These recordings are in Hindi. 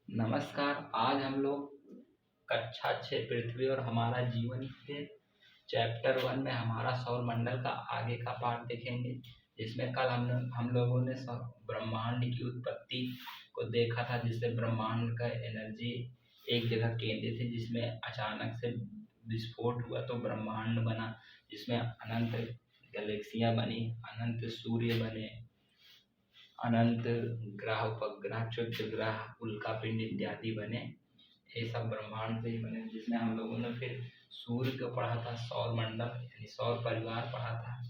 नमस्कार। आज हम लोग कक्षा 6 पृथ्वी और हमारा जीवन के चैप्टर 1 में हमारा सौर मंडल का आगे का पार्ट देखेंगे, जिसमें कल हम लोगों ने ब्रह्मांड की उत्पत्ति को देखा था, जिससे ब्रह्मांड का एनर्जी एक जगह केंद्रित थी, जिसमें अचानक से विस्फोट हुआ तो ब्रह्मांड बना, जिसमें अनंत गैलेक्सियां बनी, अनंत सूर्य बने, अनंत ग्रह, उपग्रह, क्षुद्र ग्रह, उल्कापिंड इत्यादि बने। ये सब ब्रह्मांड से ही बने, जिसमें हम लोगों ने फिर सूर्य को पढ़ा था, सौर मंडल यानी सौर परिवार पढ़ा था,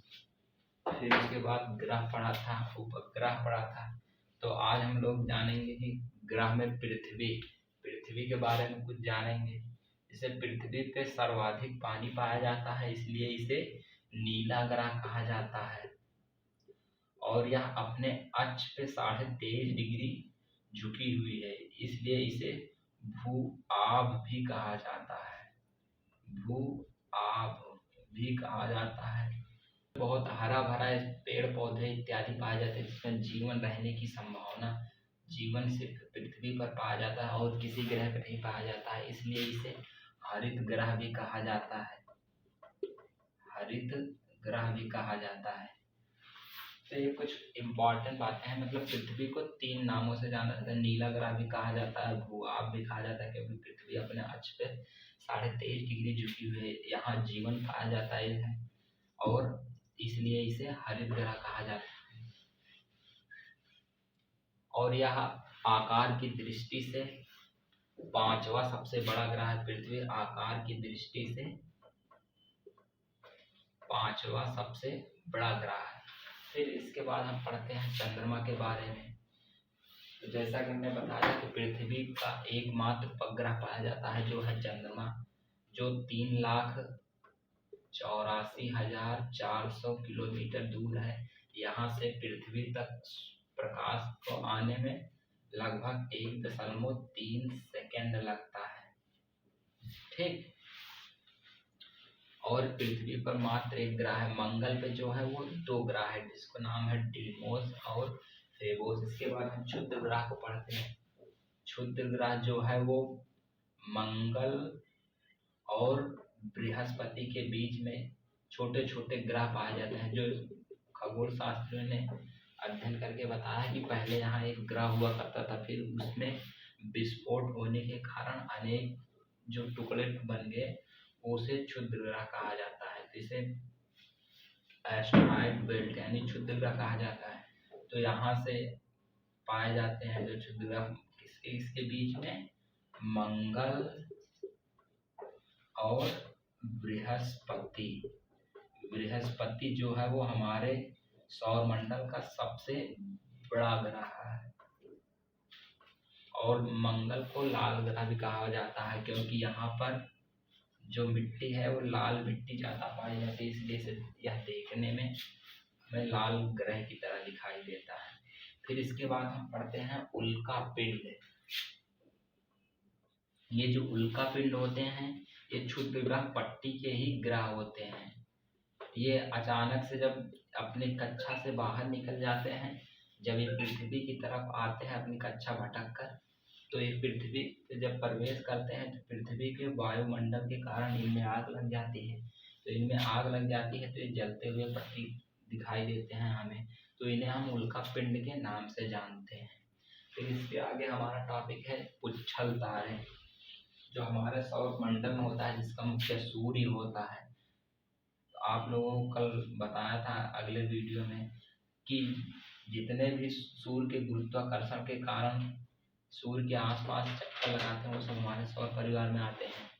फिर उसके बाद ग्रह पढ़ा था, उपग्रह पढ़ा था। तो आज हम लोग जानेंगे कि ग्रह में पृथ्वी के बारे में कुछ जानेंगे। जैसे पृथ्वी पे सर्वाधिक पानी पाया जाता है, इसलिए इसे नीला ग्रह कहा जाता है, और यह अपने अक्ष पे 23.5 डिग्री झुकी हुई है, इसलिए इसे भू आभ भी कहा जाता है। भू आभ भी कहा जाता है। बहुत हरा भरा पेड़ पौधे इत्यादि पाए जाते हैं, जिसमें जीवन रहने की संभावना, जीवन सिर्फ पृथ्वी पर पाया जाता है और किसी ग्रह पर नहीं पाया जाता है, इसलिए इसे हरित ग्रह भी कहा जाता है। हरित ग्रह भी कहा जाता है। तो ये कुछ इम्पोर्टेंट बातें हैं। मतलब पृथ्वी को 3 नामों से जाना जाता है। नीला ग्रह भी कहा जाता है, भू आभ भी कहा जाता है, क्योंकि पृथ्वी अपने अक्ष पे 23.5 डिग्री झुकी हुई है, यहाँ जीवन पाया जाता है, और इसलिए इसे हरित ग्रह कहा जाता है। और यह आकार की दृष्टि से 5वां सबसे बड़ा ग्रह है। पृथ्वी आकार की दृष्टि से 5वां सबसे बड़ा ग्रह है। फिर इसके बाद हम पढ़ते हैं चंद्रमा के बारे में। तो जैसा कि हमने बताया कि पृथ्वी का एकमात्र उपग्रह पाया जाता है, जो है चंद्रमा, जो 3,84,400 किलोमीटर दूर है। यहाँ से पृथ्वी तक प्रकाश को आने में लगभग 1.3 सेकेंड लगता है। ठीक। और पृथ्वी पर मात्र एक ग्रह है। मंगल पे जो है वो 2 ग्रह है, जिसको नाम है डीमोस और फेबोस। इसके बाद हम क्षुद्र ग्रह को पढ़ते हैं। क्षुद्र ग्रह जो है वो मंगल और बृहस्पति के बीच में छोटे छोटे ग्रह पाए जाते हैं, जो खगोल शास्त्रियों ने अध्ययन करके बताया कि पहले यहाँ एक ग्रह हुआ करता था, फिर उसमें विस्फोट होने के कारण अनेक जो टुकड़े बन गए, उसे क्षुद्र ग्रह कहा जाता है। इसे एस्टेरॉयड बेल्ट यानी क्षुद्र ग्रह कहा जाता है। तो यहाँ से पाए जाते हैं जो क्षुद्र ग्रह, इसके बीच में मंगल और बृहस्पति। बृहस्पति जो है वो हमारे सौर मंडल का सबसे बड़ा ग्रह है। और मंगल को लाल ग्रह भी कहा जाता है, क्योंकि यहाँ पर जो मिट्टी है वो लाल मिट्टी ज़्यादा पाई जाती है, इसलिए यह देखने में हमें लाल ग्रह की तरह दिखाई देता है। फिर इसके बाद हम पढ़ते हैं उल्का पिंड। ये जो उल्का पिंड होते हैं, ये क्षुद्र ग्रह पट्टी के ही ग्रह होते हैं। ये अचानक से जब अपनी कक्षा से बाहर निकल जाते हैं, जब ये पृथ्वी की तरफ आते हैं अपनी कक्षा भटक कर, तो ये पृथ्वी से जब प्रवेश करते हैं तो पृथ्वी के वायुमंडल के कारण इनमें आग लग जाती है। तो इनमें आग लग जाती है तो ये जलते हुए प्रतीक दिखाई देते हैं हमें, तो इन्हें हम उल्का पिंड के नाम से जानते हैं। फिर इसके आगे हमारा टॉपिक है उच्छल तारे, जो हमारे सौर मंडल में होता है, जिसका मुख्य सूर्य होता है। तो आप लोगों को कल बताया था अगले वीडियो में कि जितने भी सूर्य के गुरुत्वाकर्षण के कारण सूर्य के आसपास चक्कर लगाते हैं, वो सब हमारे सौर परिवार में आते हैं।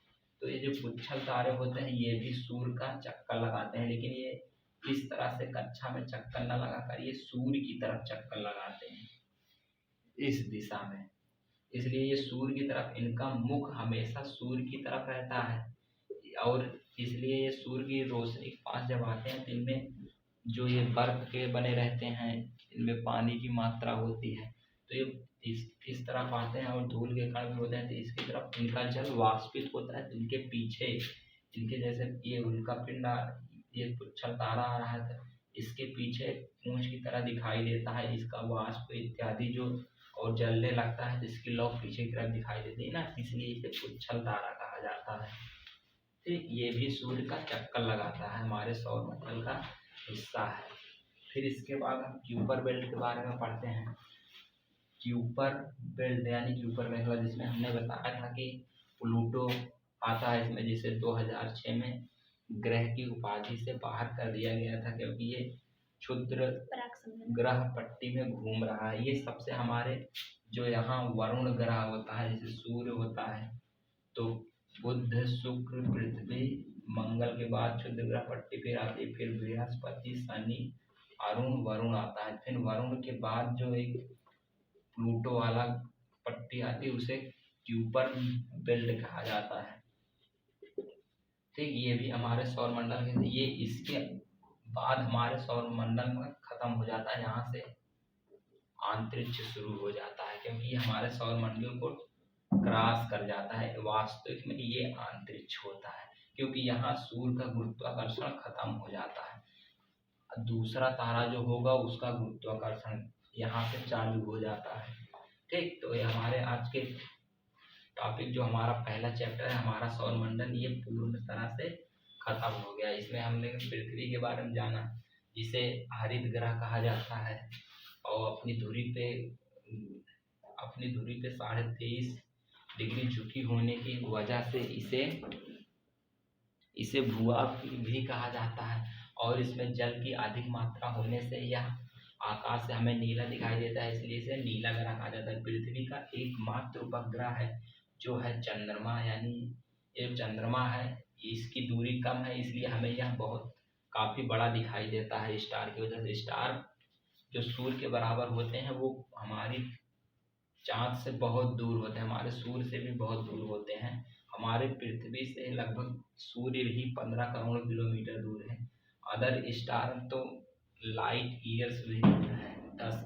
तो ये जो उच्छल तारे होते हैं, ये भी सूर्य का चक्कर लगाते हैं, लेकिन ये इस तरह से कक्षा में चक्कर न लगाकर ये सूर्य की तरफ चक्कर लगाते हैं, इस दिशा में। इसलिए ये सूर्य की तरफ, इनका मुख हमेशा सूर्य की तरफ रहता है, और इसलिए ये सूर्य की रोशनी के पास जब आते हैं तो इनमें जो ये बर्फ के बने रहते हैं, इनमें पानी की मात्रा होती है, तो ये इस तरफ आते हैं और धूल के कण भी होते हैं, तो इसकी तरफ इनका जल वाष्पित होता है। तो इनके पीछे, इनके जैसे ये उल्का पिंड, ये उच्छल तारा आ रहा है, इसके पीछे पूंछ की तरह दिखाई देता है इसका वाष्प इत्यादि जो और जलने लगता है, जिसकी लौ पीछे की तरफ दिखाई देती है ना, इसलिए इसे उच्छल तारा कहा जाता है। ठीक, ये भी सूर्य का चक्कर लगाता है, हमारे सौरमंडल का हिस्सा है। फिर इसके बाद हम क्यूपर बेल्ट के बारे में पढ़ते हैं। क्यूपर बेल्ट यानी क्यूपर मेखला, जिसमें हमने बताया था कि प्लूटो आता है इसमें, जिसे 2006 में ग्रह की उपाधि से बाहर कर दिया गया था, क्योंकि ये क्षुद्र ग्रह पट्टी में घूम रहा है। ये सबसे हमारे जो यहाँ वरुण ग्रह होता है, जैसे सूर्य होता है, तो बुध, शुक्र, पृथ्वी, मंगल के बाद क्षुद्र ग्रह पट्टी फिर आती है, फिर बृहस्पति, शनि, अरुण, वरुण आता है। फिर वरुण के बाद जो एक प्लूटो वाला पट्टी आती है, उसे क्यूपर बेल्ट कहा जाता है। ठीक, ये भी हमारे सौरमंडल के, ये इसके बाद हमारे सौरमंडल में खत्म हो जाता है, यहाँ से अंतरिक्ष शुरू हो जाता है, क्योंकि ये हमारे सौरमंडल को क्रॉस कर जाता है। वास्तविक में ये अंतरिक्ष होता है, क्योंकि यहाँ सूर्य का गुरुत्वाकर्षण खत्म हो जाता है। दूसरा तारा जो होगा उसका गुरुत्वाकर्षण यहाँ से चालू हो जाता है। ठीक, तो ये हमारे आज के टॉपिक जो हमारा पहला चैप्टर है, हमारा सौरमंडल, ये पूर्ण तरह से खत्म हो गया। इसमें हमने पृथ्वी के बारे में जाना, जिसे हरित ग्रह कहा जाता है, और अपनी धुरी पे 23.5 डिग्री झुकी होने की वजह से इसे भूआ भी कहा जाता है। और इसमें जल की अधिक मात्रा होने से यह आकाश से हमें नीला दिखाई देता है, इसलिए इसे नीला ग्रह कहा जाता है। पृथ्वी का एकमात्र उपग्रह है जो है चंद्रमा, यानी ये चंद्रमा है, इसकी दूरी कम है, इसलिए हमें यह काफ़ी बड़ा दिखाई देता है स्टार की वजह से। स्टार जो सूर्य के बराबर होते हैं वो हमारी चाँद से बहुत दूर होते हैं, हमारे सूर्य से भी बहुत दूर होते हैं। हमारे पृथ्वी से लगभग सूर्य ही 15 करोड़ किलोमीटर दूर है। अदर स्टार तो लाइट ईयर्स भी है, 10